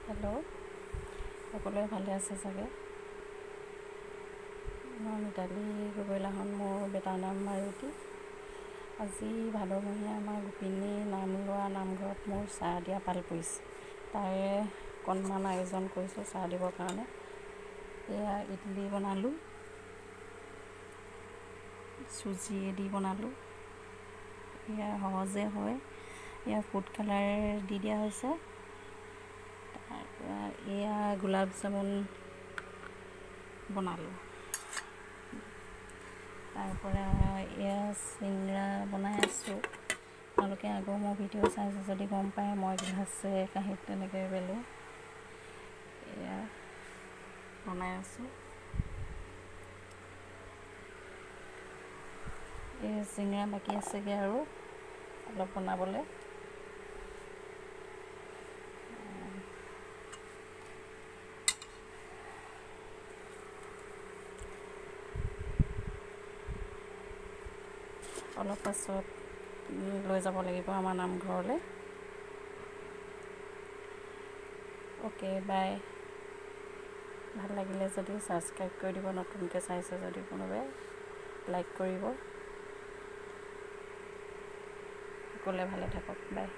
Hello', সকলোৱে ভালে আছে চাগে। মই মিতালী গগৈ লাহন, মোৰ বেটাৰ নাম মাৰুতি। আজি ভাদমহীয়া আমাৰ গোপিনী নাম লোৱা নামঘৰত মোৰ চাহ দিয়া পাল পৰিছে। তাৰে অকণমান আয়োজন কৰিছোঁ চাহ দিবৰ কাৰণে। এয়া ইডলি বনালোঁ, চুজিয়েদি বনালোঁ। এয়া সহজে হয়, এয়া ফুড কালাৰ দি দিয়া হৈছে। তাৰপৰা এয়া গোলাপ জামুন বনালোঁ। তাৰপৰা এয়া চিংৰা বনাই আছোঁ। আপোনালোকে আগৰ মোৰ ভিডিঅ' চাইছে যদি গম পায়, মই গ্লাছেৰে কাঁহীত তেনেকৈ বেলোঁ। এয়া বনাই আছোঁ। এই চিংৰা বাকী আছেগৈ আৰু অলপ বনাবলৈ। অলপ পাছত লৈ যাব লাগিব আমাৰ নামঘৰলৈ। Okay bye. ভাল লাগিলে যদি ছাবস্ক্ৰাইব কৰি দিব, নতুনকৈ চাইছে যদি কোনোবাই লাইক কৰিব। সকলোৱে ভালে থাকক, বাই।